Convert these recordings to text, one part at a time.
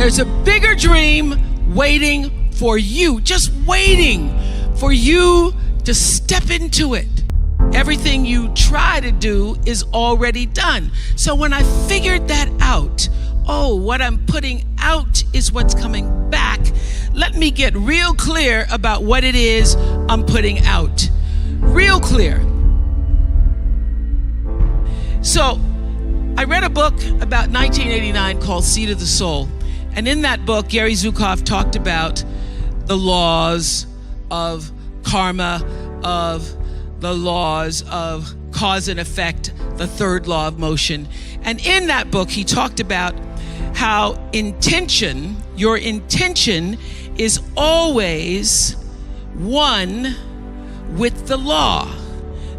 There's a bigger dream waiting for you, just waiting for you to step into it. Everything you try to do is already done. So when I figured that out, what I'm putting out is what's coming back. Let me get real clear about what it is I'm putting out. Real clear. So I read a book about 1989 called Seed of the Soul. And in that book, Gary Zukav talked about the laws of karma, of the laws of cause and effect, the third law of motion. And in that book, he talked about how your intention is always one with the law.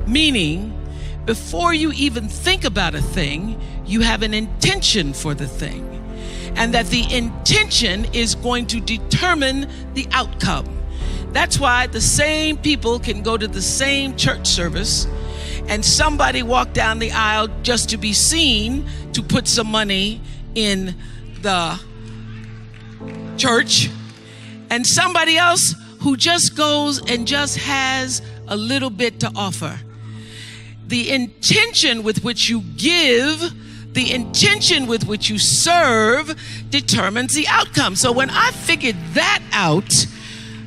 Meaning, before you even think about a thing, you have an intention for the thing. And that the intention is going to determine the outcome. That's why the same people can go to the same church service and somebody walk down the aisle just to be seen to put some money in the church, and somebody else who just goes and just has a little bit to offer. The intention with which you give, the intention with which you serve determines the outcome. So when I figured that out,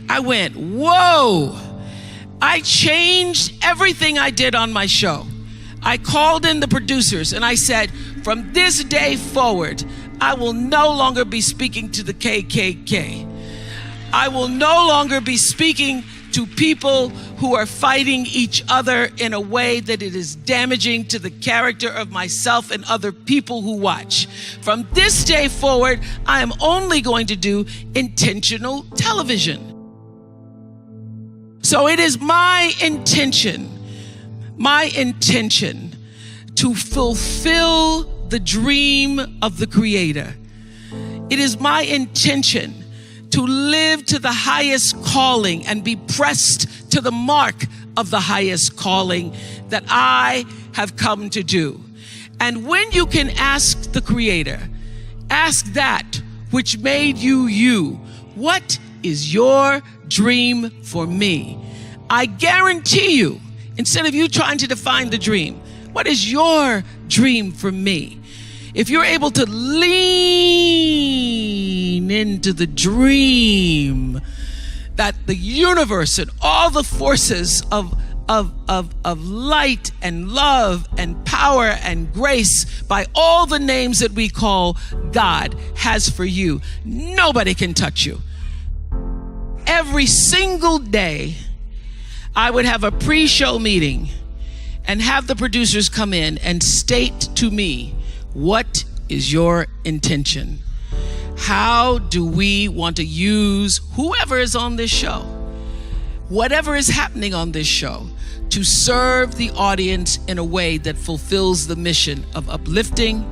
I went, whoa. I changed everything I did on my show. I called in the producers and I said, from this day forward, I will no longer be speaking to the KKK. I will no longer be speaking to people who are fighting each other in a way that it is damaging to the character of myself and other people who watch. From this day forward, I am only going to do intentional television. So it is my intention to fulfill the dream of the Creator. It is my intention to live to the highest calling and be pressed to the mark of the highest calling that I have come to do. And when you can ask the Creator, ask that which made you you, what is your dream for me? I guarantee you, instead of you trying to define the dream, what is your dream for me? If you're able to lean into the dream that the universe and all the forces of light and love and power and grace by all the names that we call God has for you, nobody can touch you. Every single day, I would have a pre-show meeting and have the producers come in and state to me, what is your intention? How do we want to use whoever is on this show, whatever is happening on this show, to serve the audience in a way that fulfills the mission of uplifting,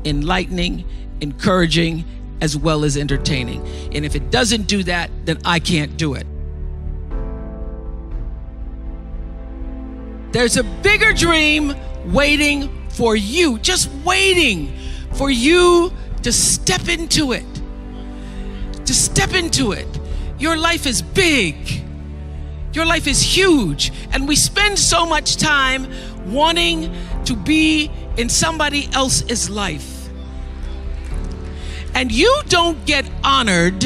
enlightening, encouraging, as well as entertaining. And if it doesn't do that, then I can't do it. There's a bigger dream waiting for you, just waiting for you to step into it. To step into it. Your life is big. Your life is huge. And we spend so much time wanting to be in somebody else's life. And you don't get honored,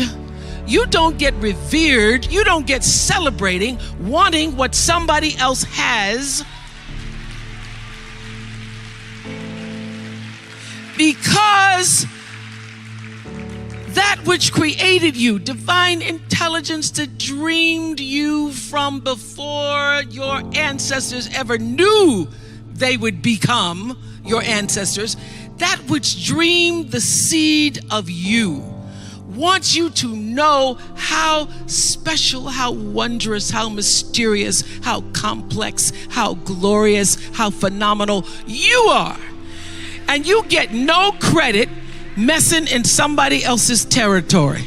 you don't get revered, you don't get celebrating wanting what somebody else has, because that which created you, divine intelligence that dreamed you from before your ancestors ever knew they would become your ancestors, that which dreamed the seed of you, wants you to know how special, how wondrous, how mysterious, how complex, how glorious, how phenomenal you are. And you get no credit messing in somebody else's territory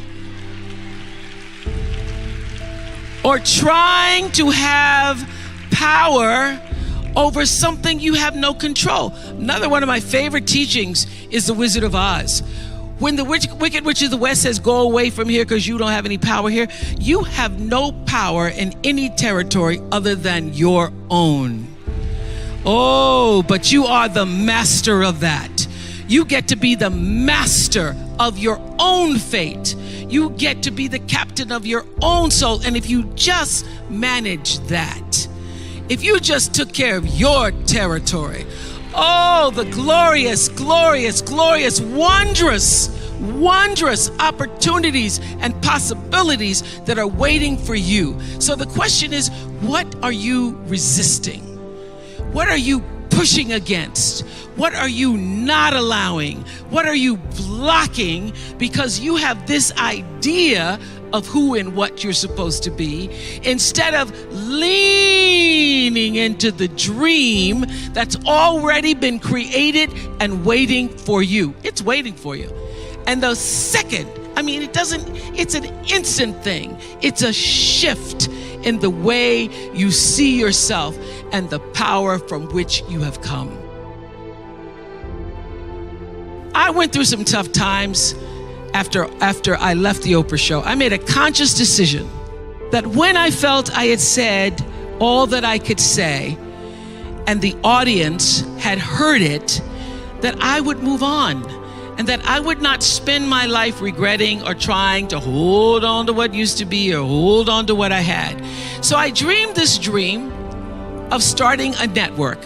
or trying to have power over something you have no control. Another one of my favorite teachings is The Wizard of Oz, When the wicked witch of the West says, go away from here because you don't have any power here, you have no power in any territory other than your own. Oh, but you are the master of that. You get to be the master of your own fate. You get to be the captain of your own soul. And if you just manage that, if you just took care of your territory, oh, the glorious, glorious, glorious, wondrous, wondrous opportunities and possibilities that are waiting for you. So the question is, what are you resisting? What are you pushing against? What are you not allowing? What are you blocking because you have this idea of who and what you're supposed to be, instead of leaning into the dream that's already been created and waiting for you. It's waiting for you. And the second, it's an instant thing. It's a shift in the way you see yourself and the power from which you have come. I went through some tough times after I left the Oprah show. I made a conscious decision that when I felt I had said all that I could say and the audience had heard it, that I would move on and that I would not spend my life regretting or trying to hold on to what used to be or hold on to what I had. So I dreamed this dream of starting a network.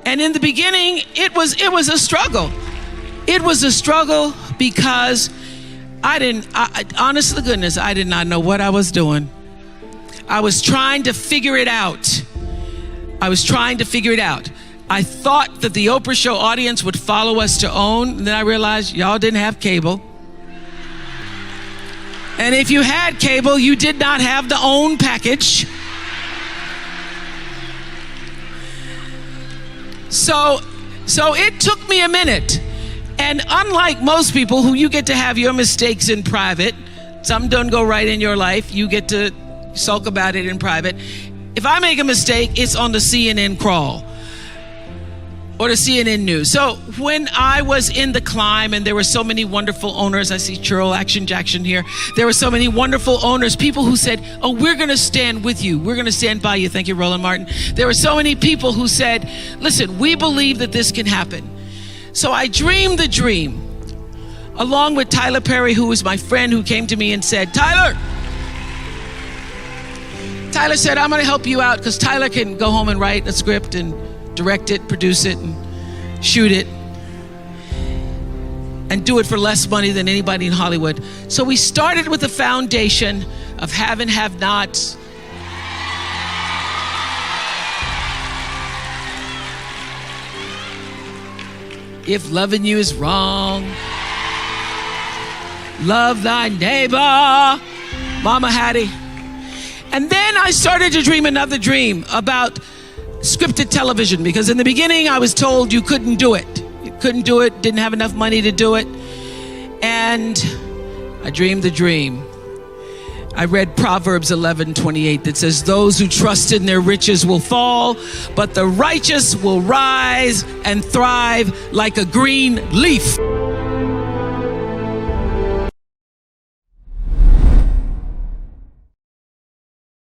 And in the beginning, it was a struggle. It was a struggle because honest to goodness, I did not know what I was doing. I was trying to figure it out. I thought that the Oprah show audience would follow us to OWN. And then I realized y'all didn't have cable. And if you had cable, you did not have the OWN package. So it took me a minute. And unlike most people who you get to have your mistakes in private, some don't go right in your life, you get to sulk about it in private. If I make a mistake, it's on the CNN crawl or the CNN news. So when I was in the climb and there were so many wonderful owners, I see Churl Action Jackson here. There were so many wonderful owners, people who said, oh, we're going to stand with you. We're going to stand by you. Thank you, Roland Martin. There were so many people who said, listen, we believe that this can happen. So I dreamed the dream along with Tyler Perry, who was my friend, who came to me and said, Tyler said, I'm going to help you out because Tyler can go home and write a script and direct it, produce it, and shoot it, and do it for less money than anybody in Hollywood. So we started with a foundation of have and have nots. If loving you is wrong, love thy neighbor, Mama Hattie. And then I started to dream another dream about scripted television, because in the beginning I was told you couldn't do it. You couldn't do it, didn't have enough money to do it. And I dreamed the dream. I read Proverbs 11:28 that says, those who trust in their riches will fall, but the righteous will rise and thrive like a green leaf.